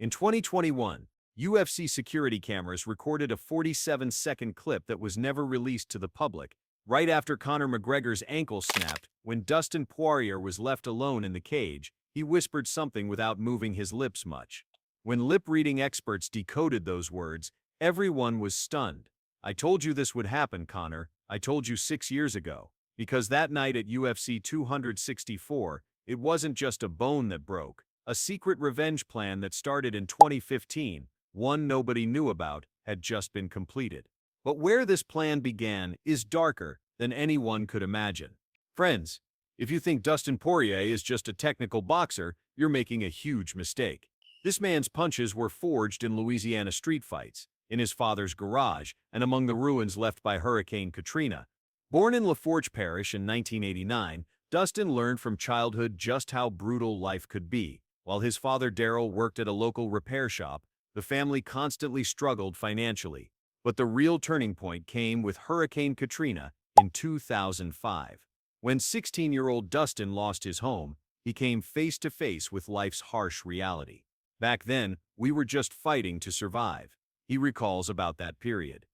In 2021, UFC security cameras recorded a 47-second clip that was never released to the public, right after Conor McGregor's ankle snapped. When Dustin Poirier was left alone in the cage, he whispered something without moving his lips much. When lip-reading experts decoded those words, everyone was stunned. "I told you this would happen, Conor. I told you 6 years ago." Because that night at UFC 264, it wasn't just a bone that broke. A secret revenge plan that started in 2015, one nobody knew about, had just been completed. But where this plan began is darker than anyone could imagine. Friends, if you think Dustin Poirier is just a technical boxer, you're making a huge mistake. This man's punches were forged in Louisiana street fights, in his father's garage, and among the ruins left by Hurricane Katrina. Born in Laforge Parish in 1989, Dustin learned from childhood just how brutal life could be. While his father Daryl worked at a local repair shop, the family constantly struggled financially. But the real turning point came with Hurricane Katrina in 2005. When 16-year-old Dustin lost his home, he came face to face with life's harsh reality. "Back then, we were just fighting to survive," he recalls about that period.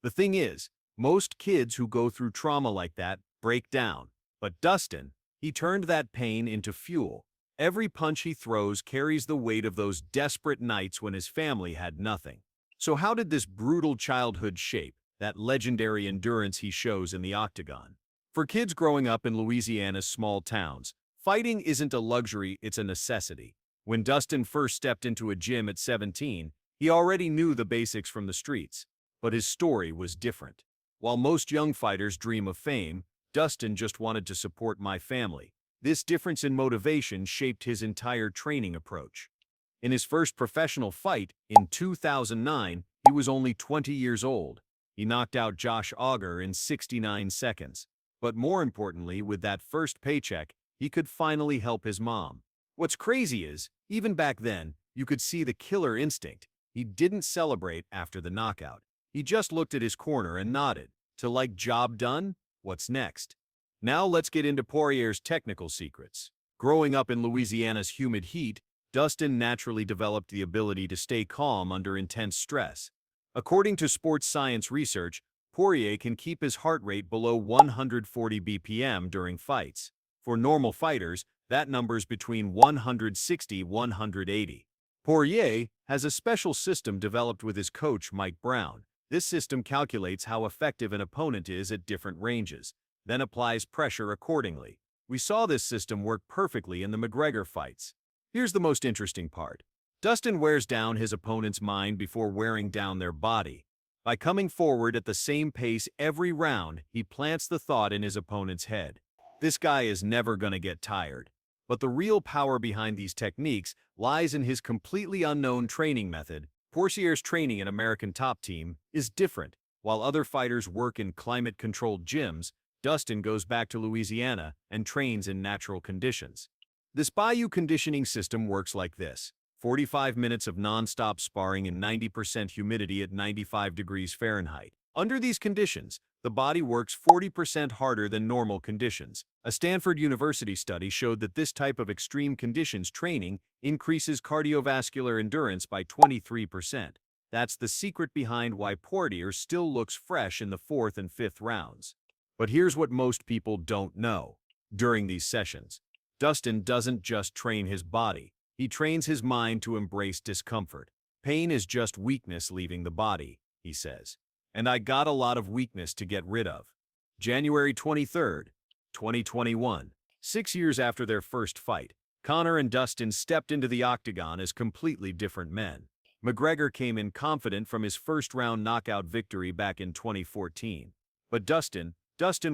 The thing is, most kids who go through trauma like that break down. But Dustin, he turned that pain into fuel. Every punch he throws carries the weight of those desperate nights when his family had nothing. So how did this brutal childhood shape that legendary endurance he shows in the octagon? For kids growing up in Louisiana's small towns, fighting isn't a luxury, it's a necessity. When Dustin first stepped into a gym at 17, he already knew the basics from the streets. But his story was different. While most young fighters dream of fame, Dustin just wanted to support my family. This difference in motivation shaped his entire training approach. In his first professional fight, in 2009, he was only 20 years old. He knocked out Josh Auger in 69 seconds. But more importantly, with that first paycheck, he could finally help his mom. What's crazy is, even back then, you could see the killer instinct. He didn't celebrate after the knockout. He just looked at his corner and nodded. "Job done? What's next?" Now let's get into Poirier's technical secrets. Growing up in Louisiana's humid heat, Dustin naturally developed the ability to stay calm under intense stress. According to sports science research, Poirier can keep his heart rate below 140 BPM during fights. For normal fighters, that number's between 160 and 180. Poirier has a special system developed with his coach Mike Brown. This system calculates how effective an opponent is at different ranges, then applies pressure accordingly. We saw this system work perfectly in the McGregor fights. Here's the most interesting part. Dustin wears down his opponent's mind before wearing down their body. By coming forward at the same pace every round, he plants the thought in his opponent's head: "This guy is never gonna get tired." But the real power behind these techniques lies in his completely unknown training method. Poirier's training in American Top Team is different. While other fighters work in climate-controlled gyms, Dustin goes back to Louisiana and trains in natural conditions. This Bayou conditioning system works like this: 45 minutes of non-stop sparring in 90% humidity at 95 degrees Fahrenheit. Under these conditions, the body works 40% harder than normal conditions. A Stanford University study showed that this type of extreme conditions training increases cardiovascular endurance by 23%. That's the secret behind why Poirier still looks fresh in the 4th and 5th rounds. But here's what most people don't know. During these sessions, Dustin doesn't just train his body, he trains his mind to embrace discomfort. "Pain is just weakness leaving the body," he says. "And I got a lot of weakness to get rid of." January 23, 2021. 6 years after their first fight, Conor and Dustin stepped into the octagon as completely different men. McGregor came in confident from his first-round knockout victory back in 2014. But Dustin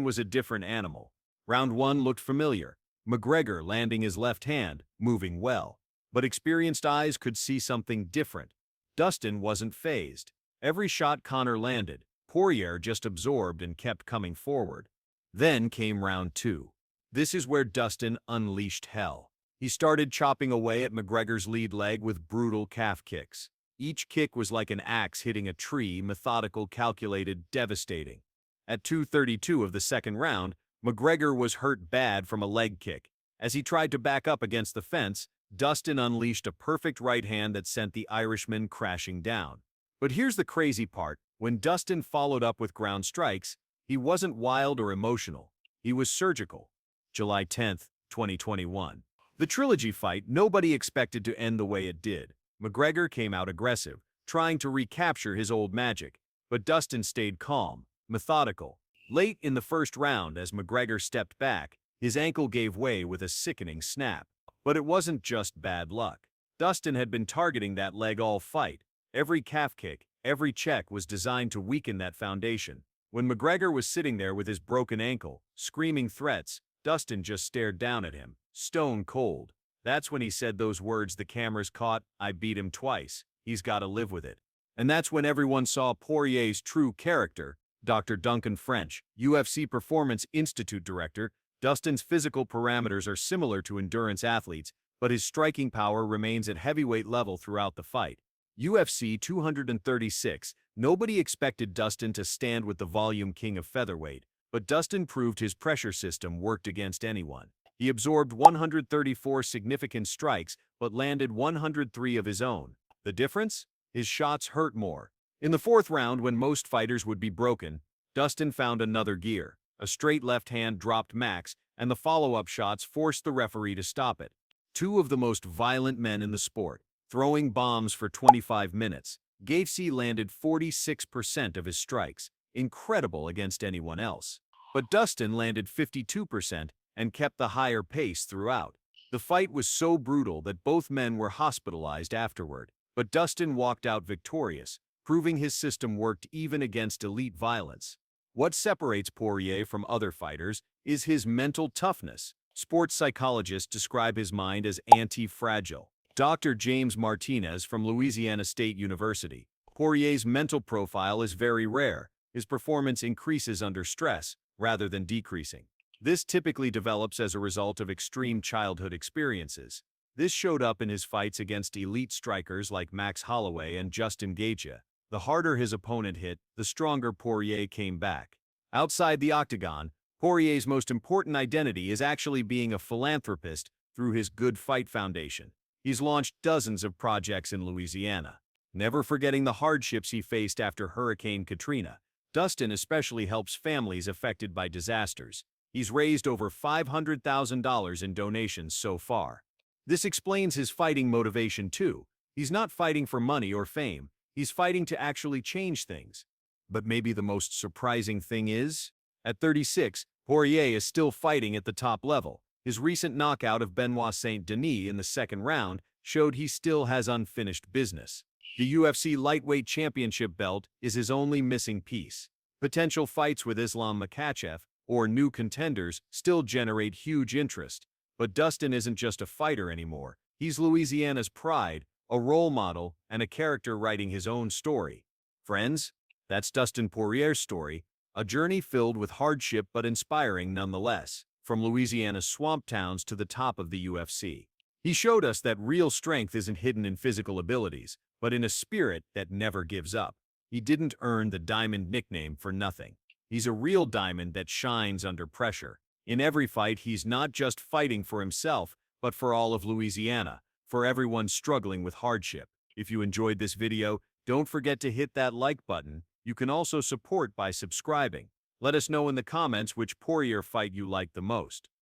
was a different animal. Round 1 looked familiar. McGregor landing his left hand, moving well. But experienced eyes could see something different. Dustin wasn't fazed. Every shot Conor landed, Poirier just absorbed and kept coming forward. Then came round 2. This is where Dustin unleashed hell. He started chopping away at McGregor's lead leg with brutal calf kicks. Each kick was like an axe hitting a tree, methodical, calculated, devastating. At 2:32 of the second round, McGregor was hurt bad from a leg kick. As he tried to back up against the fence, Dustin unleashed a perfect right hand that sent the Irishman crashing down. But here's the crazy part. When Dustin followed up with ground strikes, he wasn't wild or emotional. He was surgical. July 10th, 2021. The trilogy fight nobody expected to end the way it did. McGregor came out aggressive, trying to recapture his old magic. But Dustin stayed calm, methodical. Late in the first round, as McGregor stepped back, his ankle gave way with a sickening snap. But it wasn't just bad luck. Dustin had been targeting that leg all fight. Every calf kick, every check was designed to weaken that foundation. When McGregor was sitting there with his broken ankle, screaming threats, Dustin just stared down at him, stone cold. That's when he said those words the cameras caught, "I beat him twice. He's got to live with it." And that's when everyone saw Poirier's true character. Dr. Duncan French, UFC Performance Institute director. Dustin's physical parameters are similar to endurance athletes, but his striking power remains at heavyweight level throughout the fight. UFC 236. Nobody expected Dustin to stand with the volume king of featherweight, but Dustin proved his pressure system worked against anyone. He absorbed 134 significant strikes, but landed 103 of his own. The difference? His shots hurt more. In the fourth round, when most fighters would be broken, Dustin found another gear. A straight left hand dropped max, and the follow-up shots forced the referee to stop it. Two of the most violent men in the sport, throwing bombs for 25 minutes. Gaethje landed 46% of his strikes, incredible against anyone else. But Dustin landed 52% and kept the higher pace throughout. The fight was so brutal that both men were hospitalized afterward, but Dustin walked out victorious, proving his system worked even against elite violence. What separates Poirier from other fighters is his mental toughness. Sports psychologists describe his mind as anti-fragile. Dr. James Martinez from Louisiana State University. Poirier's mental profile is very rare. His performance increases under stress, rather than decreasing. This typically develops as a result of extreme childhood experiences. This showed up in his fights against elite strikers like Max Holloway and Justin Gaethje. The harder his opponent hit, the stronger Poirier came back. Outside the octagon, Poirier's most important identity is actually being a philanthropist through his Good Fight Foundation. He's launched dozens of projects in Louisiana, never forgetting the hardships he faced after Hurricane Katrina. Dustin especially helps families affected by disasters. He's raised over $500,000 in donations so far. This explains his fighting motivation too. He's not fighting for money or fame. He's fighting to actually change things. But maybe the most surprising thing is, at 36, Poirier is still fighting at the top level. His recent knockout of Benoit Saint-Denis in the second round showed he still has unfinished business. The UFC lightweight championship belt is his only missing piece. Potential fights with Islam Makhachev or new contenders still generate huge interest. But Dustin isn't just a fighter anymore. He's Louisiana's pride, a role model, and a character writing his own story. Friends, that's Dustin Poirier's story, a journey filled with hardship but inspiring nonetheless, from Louisiana's swamp towns to the top of the UFC. He showed us that real strength isn't hidden in physical abilities, but in a spirit that never gives up. He didn't earn the diamond nickname for nothing. He's a real diamond that shines under pressure. In every fight, he's not just fighting for himself, but for all of Louisiana, for everyone struggling with hardship. If you enjoyed this video, don't forget to hit that like button. You can also support by subscribing. Let us know in the comments which Poirier fight you like the most.